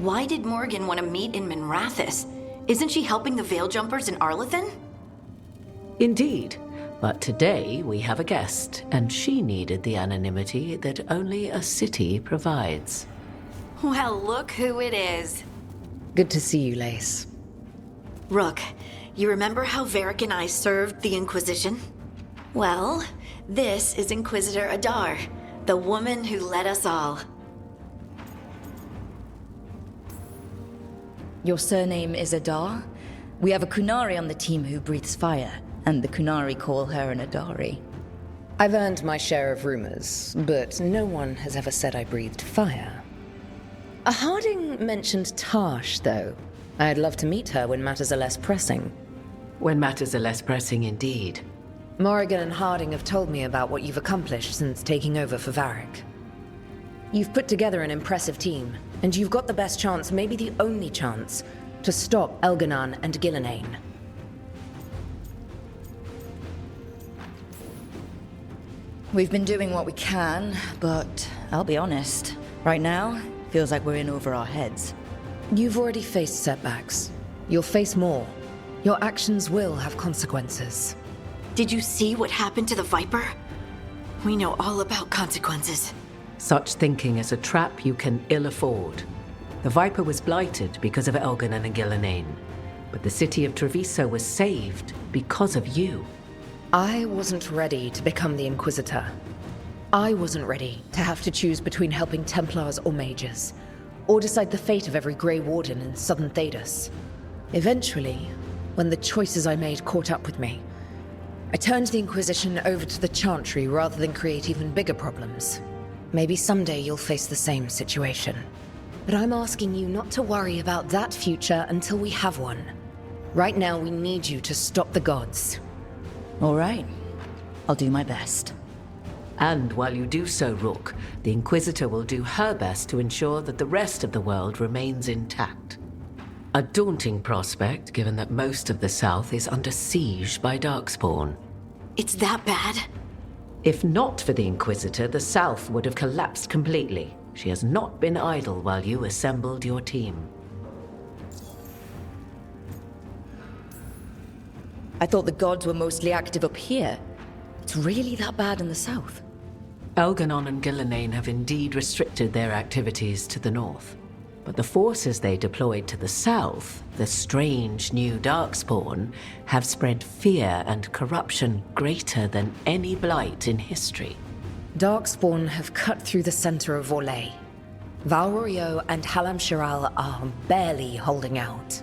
Why did Morgan want to meet in Minrathous? Isn't she helping the Veil Jumpers in Arlathan? Indeed. But today we have a guest, and she needed the anonymity that only a city provides. Well, look who it is. Good to see you, Lace. Rook, you remember how Varric and I served the Inquisition? Well, this is Inquisitor Adar, the woman who led us all. Your surname is Adar? We have a Kunari on the team who breathes fire, and the Kunari call her an Adari. I've earned my share of rumors, but no one has ever said I breathed fire. A Harding mentioned Tash, though. I'd love to meet her when matters are less pressing. When matters are less pressing indeed. Morrigan and Harding have told me about what you've accomplished since taking over for Varric. You've put together an impressive team, and you've got the best chance, maybe the only chance, to stop Elganon and Gillenane. We've been doing what we can, but I'll be honest. Right now, feels like we're in over our heads. You've already faced setbacks. You'll face more. Your actions will have consequences. Did you see what happened to the Viper? We know all about consequences. Such thinking is a trap you can ill afford. The Viper was blighted because of Elganon and Gillenane, but the city of Treviso was saved because of you. I wasn't ready to become the Inquisitor. I wasn't ready to have to choose between helping Templars or mages, or decide the fate of every Grey Warden in southern Thedas. Eventually, when the choices I made caught up with me, I turned the Inquisition over to the Chantry rather than create even bigger problems. Maybe someday you'll face the same situation. But I'm asking you not to worry about that future until we have one. Right now, we need you to stop the gods. All right. I'll do my best. And while you do so, Rook, the Inquisitor will do her best to ensure that the rest of the world remains intact. A daunting prospect, given that most of the South is under siege by Darkspawn. It's that bad? If not for the Inquisitor, the South would have collapsed completely. She has not been idle while you assembled your team. I thought the gods were mostly active up here. It's really that bad in the south? Elganon and Gillenane have indeed restricted their activities to the north. But the forces they deployed to the south, the strange new Darkspawn, have spread fear and corruption greater than any blight in history. Darkspawn have cut through the center of Vorlay. Valrorio and Halam Shiral are barely holding out.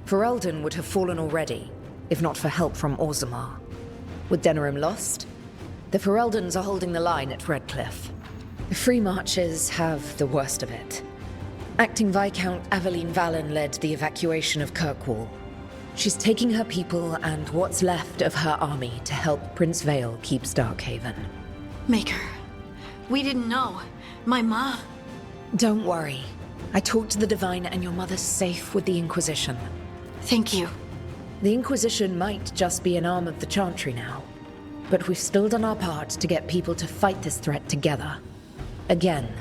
Ferelden would have fallen already, if not for help from Orzammar. With Denerim lost, the Fereldans are holding the line at Redcliffe. The Free Marches have the worst of it. Acting Viscount Aveline Valen led the evacuation of Kirkwall. She's taking her people and what's left of her army to help Prince Vale keep Starkhaven. Maker, we didn't know. My ma... Don't worry. I talked to the Divine and your mother's safe with the Inquisition. Thank you. The Inquisition might just be an arm of the Chantry now, but we've still done our part to get people to fight this threat together. Again.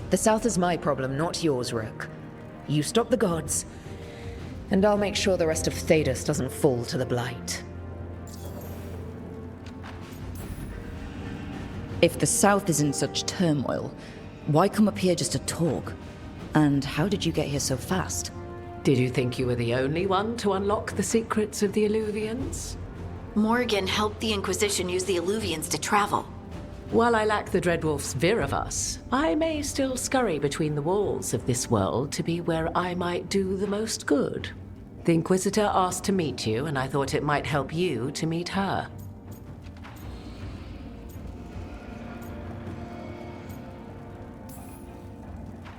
The South is my problem, not yours, Rook. You stop the gods, and I'll make sure the rest of Thedas doesn't fall to the Blight. If the south is in such turmoil, why come up here just to talk? And how did you get here so fast? Did you think you were the only one to unlock the secrets of the Illuvians? Morgan helped the Inquisition use the Illuvians to travel. While I lack the Dreadwolf's Viravus, I may still scurry between the walls of this world to be where I might do the most good. The Inquisitor asked to meet you, and I thought it might help you to meet her.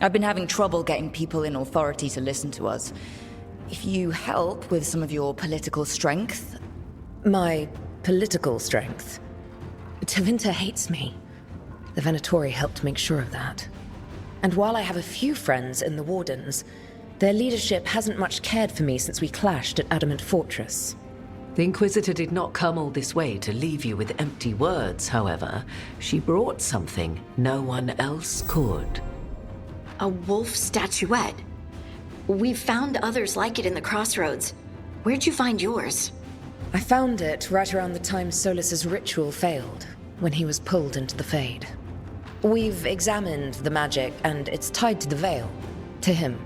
I've been having trouble getting people in authority to listen to us. If you help with some of your political strength... My political strength? Tevinter hates me. The Venatori helped make sure of that. And while I have a few friends in the Wardens, their leadership hasn't much cared for me since we clashed at Adamant Fortress. The Inquisitor did not come all this way to leave you with empty words, however. She brought something no one else could. A wolf statuette? We've found others like it in the crossroads. Where'd you find yours? I found it right around the time Solus's ritual failed, when he was pulled into the Fade. We've examined the magic, and it's tied to the Veil. To him.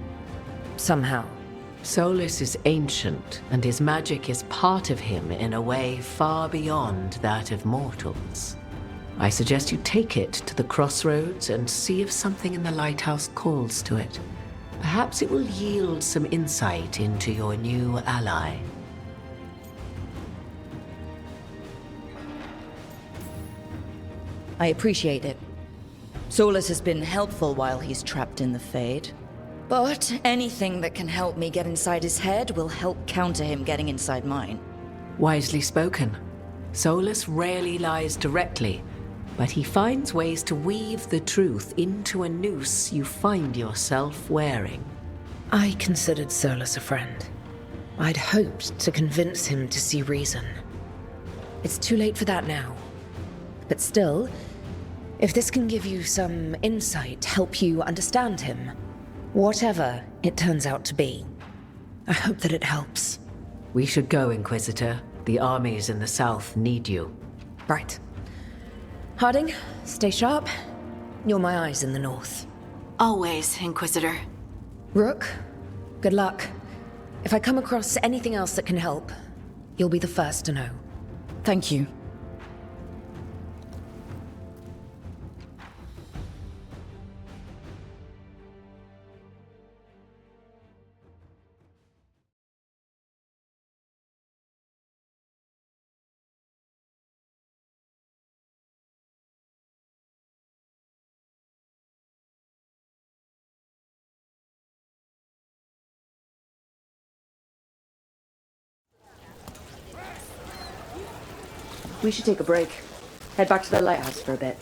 Somehow. Solus is ancient, and his magic is part of him in a way far beyond that of mortals. I suggest you take it to the crossroads and see if something in the lighthouse calls to it. Perhaps it will yield some insight into your new ally. I appreciate it. Solus has been helpful while he's trapped in the Fade. But anything that can help me get inside his head will help counter him getting inside mine. Wisely spoken. Solus rarely lies directly, but he finds ways to weave the truth into a noose you find yourself wearing. I considered Solus a friend. I'd hoped to convince him to see reason. It's too late for that now. But still, if this can give you some insight, help you understand him, whatever it turns out to be, I hope that it helps. We should go, Inquisitor. The armies in the south need you. Right. Harding, stay sharp. You're my eyes in the north. Always, Inquisitor. Rook, good luck. If I come across anything else that can help, you'll be the first to know. Thank you. We should take a break. Head back to the lighthouse for a bit.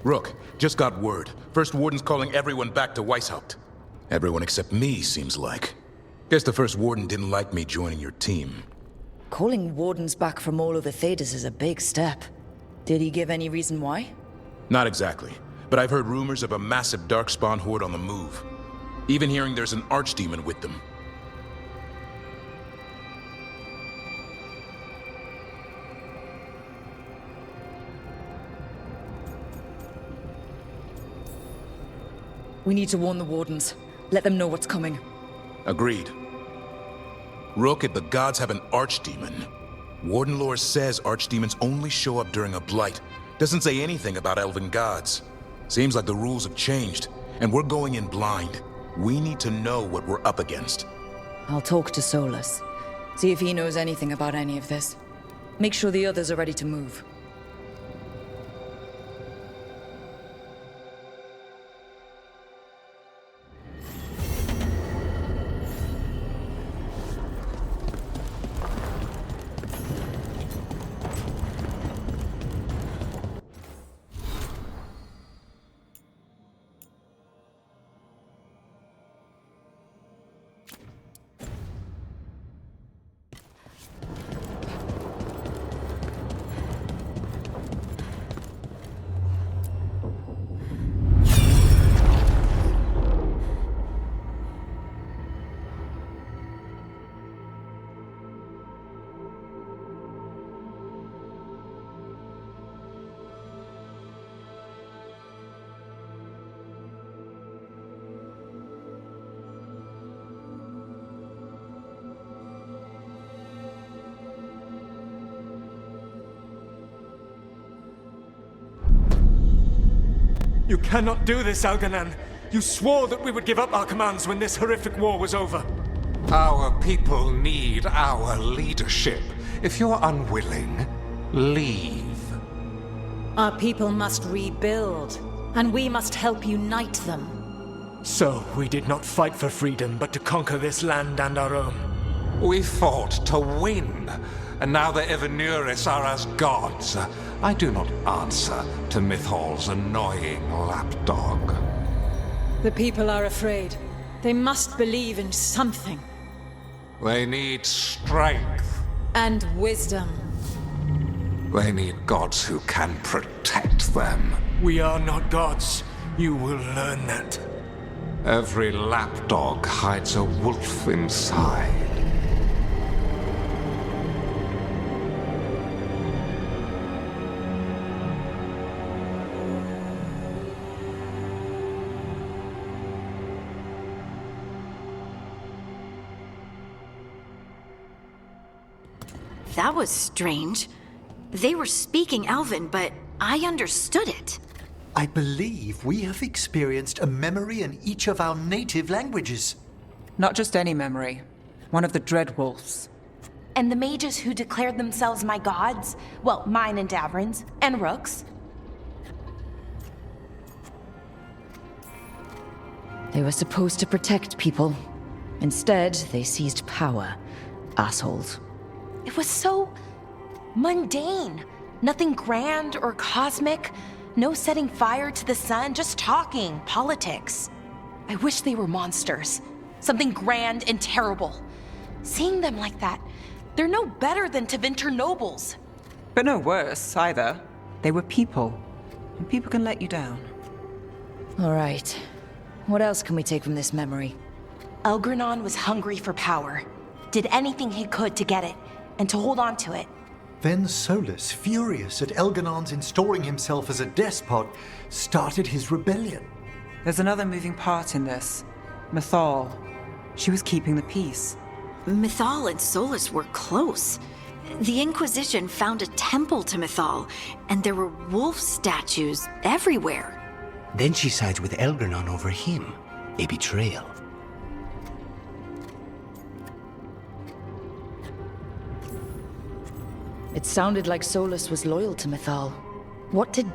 Rook, just got word. First Warden's calling everyone back to Weishaupt. Everyone except me, seems like. Guess the First Warden didn't like me joining your team. Calling wardens back from all over Thedas is a big step. Did he give any reason why? Not exactly, but I've heard rumors of a massive Darkspawn horde on the move. Even hearing there's an archdemon with them. We need to warn the wardens. Let them know what's coming. Agreed. Rook, if the gods have an archdemon, Warden lore says archdemons only show up during a blight. Doesn't say anything about elven gods. Seems like the rules have changed, and we're going in blind. We need to know what we're up against. I'll talk to Solus. See if he knows anything about any of this. Make sure the others are ready to move. You cannot do this, Algernon. You swore that we would give up our commands when this horrific war was over. Our people need our leadership. If you're unwilling, leave. Our people must rebuild, and we must help unite them. So, we did not fight for freedom, but to conquer this land and our own. We fought to win, and now the Evenuris are as gods. I do not answer to Mythal's annoying lapdog. The people are afraid. They must believe in something. They need strength. And wisdom. They need gods who can protect them. We are not gods. You will learn that. Every lapdog hides a wolf inside. That was strange. They were speaking Elven, but I understood it. I believe we have experienced a memory in each of our native languages. Not just any memory. One of the Dread Wolves. And the mages who declared themselves my gods? Well, mine and Davrin's, and Rook's. They were supposed to protect people. Instead, they seized power. Assholes. It was so mundane. Nothing grand or cosmic. No setting fire to the sun, just talking, politics. I wish they were monsters. Something grand and terrible. Seeing them like that, they're no better than Tevinter nobles. But no worse, either. They were people. And people can let you down. All right. What else can we take from this memory? Elgranon was hungry for power. Did anything he could to get it, and to hold on to it. Then Solus, furious at Elganon's installing himself as a despot, started his rebellion. There's another moving part in this. Mythal. She was keeping the peace. Mythal and Solus were close. The Inquisition found a temple to Mythal, and there were wolf statues everywhere. Then she sides with Elgranon over him. A betrayal. It sounded like Solus was loyal to Mythal. What did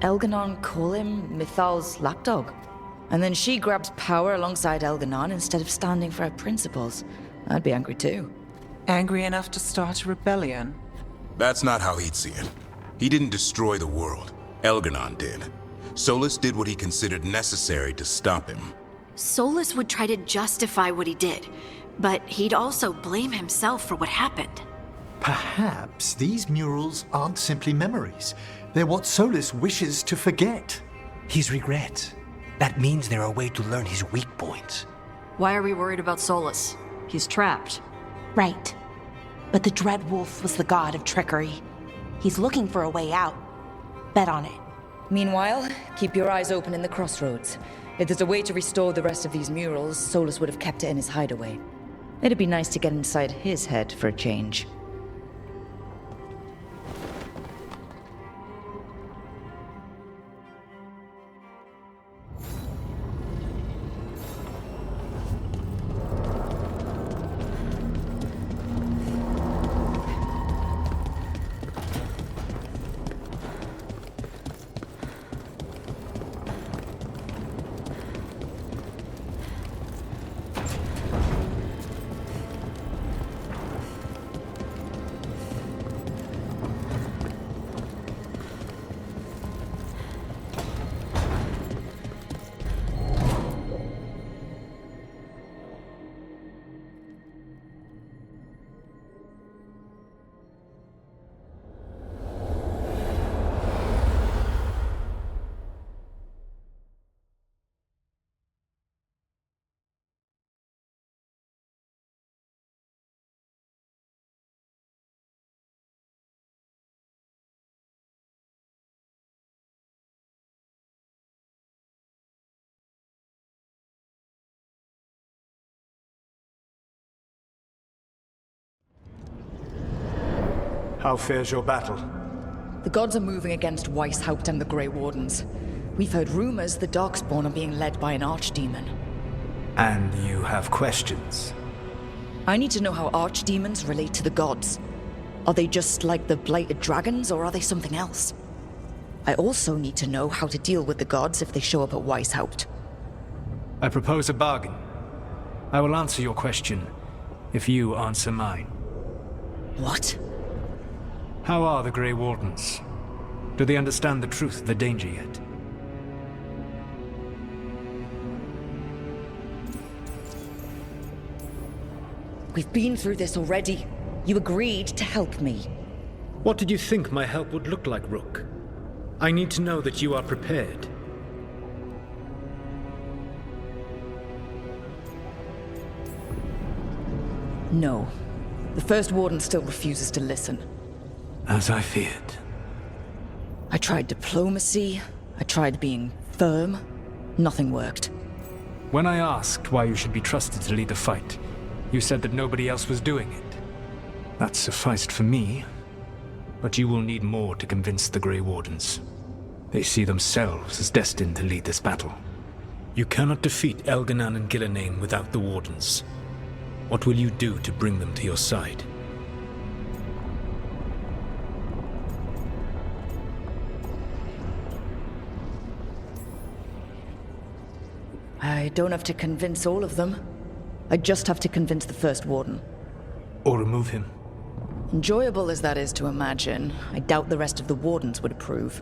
Elganon call him? Mythal's lapdog? And then she grabs power alongside Elganon instead of standing for her principles. I'd be angry too. Angry enough to start a rebellion? That's not how he'd see it. He didn't destroy the world. Elganon did. Solus did what he considered necessary to stop him. Solus would try to justify what he did, but he'd also blame himself for what happened. Perhaps these murals aren't simply memories. They're what Solus wishes to forget. His regrets. That means they're a way to learn his weak points. Why are we worried about Solus? He's trapped. Right. But the Dread Wolf was the god of trickery. He's looking for a way out. Bet on it. Meanwhile, keep your eyes open in the crossroads. If there's a way to restore the rest of these murals, Solus would have kept it in his hideaway. It'd be nice to get inside his head for a change. How fares your battle? The gods are moving against Weishaupt and the Grey Wardens. We've heard rumors the Darkspawn are being led by an archdemon. And you have questions? I need to know how archdemons relate to the gods. Are they just like the blighted dragons, or are they something else? I also need to know how to deal with the gods if they show up at Weishaupt. I propose a bargain. I will answer your question if you answer mine. What? How are the Grey Wardens? Do they understand the truth of the danger yet? We've been through this already. You agreed to help me. What did you think my help would look like, Rook? I need to know that you are prepared. No. The First Warden still refuses to listen. As I feared. I tried diplomacy. I tried being firm. Nothing worked. When I asked why you should be trusted to lead the fight, you said that nobody else was doing it. That sufficed for me, but you will need more to convince the Grey Wardens. They see themselves as destined to lead this battle. You cannot defeat Elganan and Gillenane without the Wardens. What will you do to bring them to your side? I don't have to convince all of them. I just have to convince the First Warden. Or remove him. Enjoyable as that is to imagine, I doubt the rest of the Wardens would approve.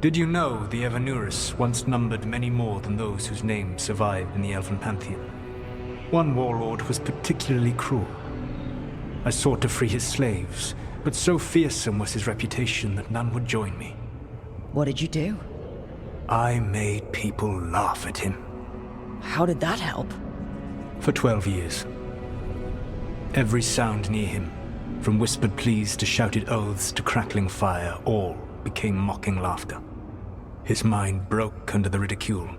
Did you know the Evanuris once numbered many more than those whose names survived in the Elven Pantheon? One warlord was particularly cruel. I sought to free his slaves, but so fearsome was his reputation that none would join me. What did you do? I made people laugh at him. How did that help? For 12 years. Every sound near him, from whispered pleas to shouted oaths to crackling fire, all became mocking laughter. His mind broke under the ridicule,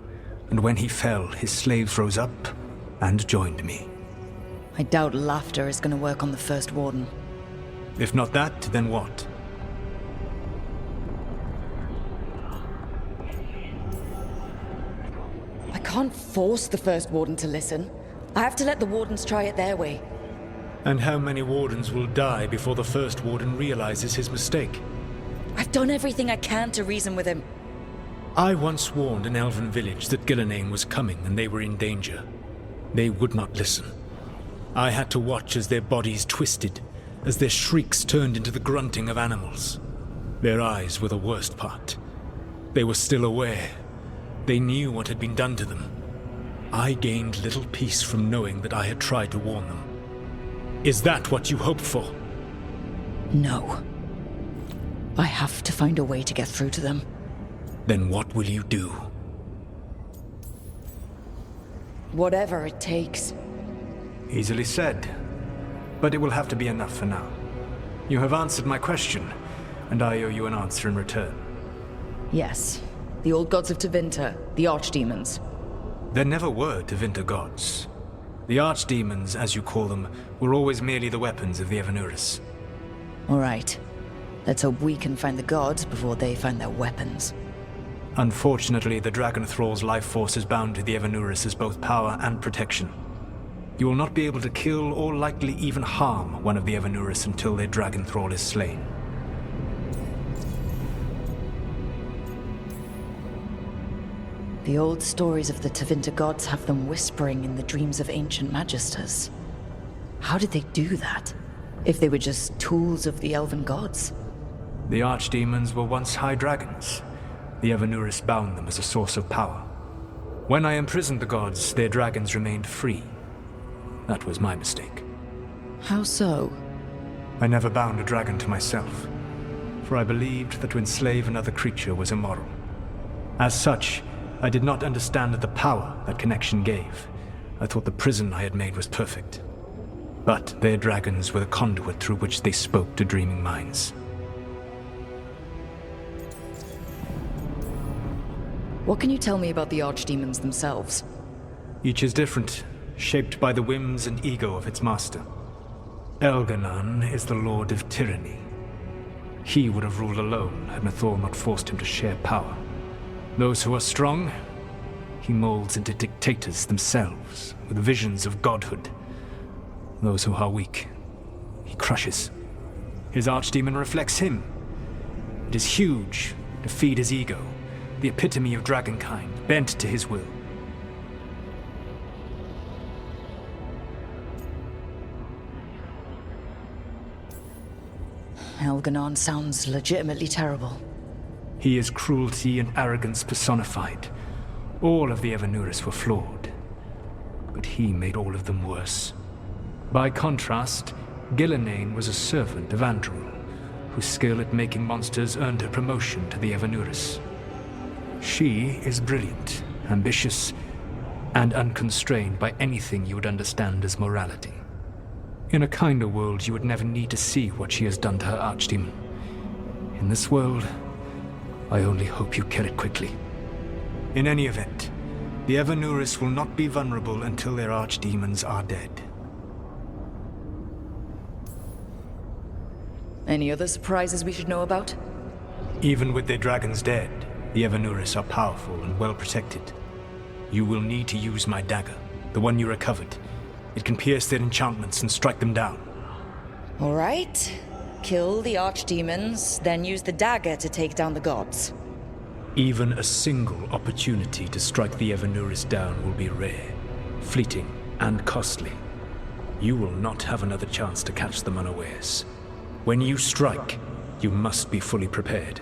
and when he fell, his slaves rose up and joined me. I doubt laughter is going to work on the First Warden. If not that, then what? I can't force the First Warden to listen. I have to let the Wardens try it their way. And how many Wardens will die before the First Warden realizes his mistake? I've done everything I can to reason with him. I once warned an elven village that Gillenane was coming and they were in danger. They would not listen. I had to watch as their bodies twisted, as their shrieks turned into the grunting of animals. Their eyes were the worst part. They were still aware. They knew what had been done to them. I gained little peace from knowing that I had tried to warn them. Is that what you hoped for? No. I have to find a way to get through to them. Then what will you do? Whatever it takes. Easily said. But it will have to be enough for now. You have answered my question, and I owe you an answer in return. Yes. The old gods of Tevinter, the archdemons. There never were Tevinter gods. The archdemons, as you call them, were always merely the weapons of the Evanuris. All right. Let's hope we can find the gods before they find their weapons. Unfortunately, the Dragon Thrall's life force is bound to the Evanuris as both power and protection. You will not be able to kill or likely even harm one of the Evanuris until their Dragon Thrall is slain. The old stories of the Tevinter gods have them whispering in the dreams of ancient magisters. How did they do that, if they were just tools of the elven gods? The archdemons were once high dragons. The Evanuris bound them as a source of power. When I imprisoned the gods, their dragons remained free. That was my mistake. How so? I never bound a dragon to myself, for I believed that to enslave another creature was immoral. As such, I did not understand the power that connection gave. I thought the prison I had made was perfect. But their dragons were the conduit through which they spoke to dreaming minds. What can you tell me about the archdemons themselves? Each is different, shaped by the whims and ego of its master. Elganan is the Lord of Tyranny. He would have ruled alone had Mythal not forced him to share power. Those who are strong, he molds into dictators themselves, with visions of godhood. Those who are weak, he crushes. His archdemon reflects him. It is huge, to feed his ego, the epitome of dragonkind, bent to his will. Elganon sounds legitimately terrible. He is cruelty and arrogance personified. All of the Evanuris were flawed, but he made all of them worse. By contrast, Gillenane was a servant of Andrul, whose skill at making monsters earned her promotion to the Evanuris. She is brilliant, ambitious, and unconstrained by anything you would understand as morality. In a kinder world, you would never need to see what she has done to her archdemon. In this world, I only hope you kill it quickly. In any event, the Evanuris will not be vulnerable until their archdemons are dead. Any other surprises we should know about? Even with their dragons dead, the Evanuris are powerful and well protected. You will need to use my dagger, the one you recovered. It can pierce their enchantments and strike them down. All right. Kill the archdemons, then use the dagger to take down the gods. Even a single opportunity to strike the Evanuris down will be rare, fleeting, and costly. You will not have another chance to catch them unawares. When you strike, you must be fully prepared.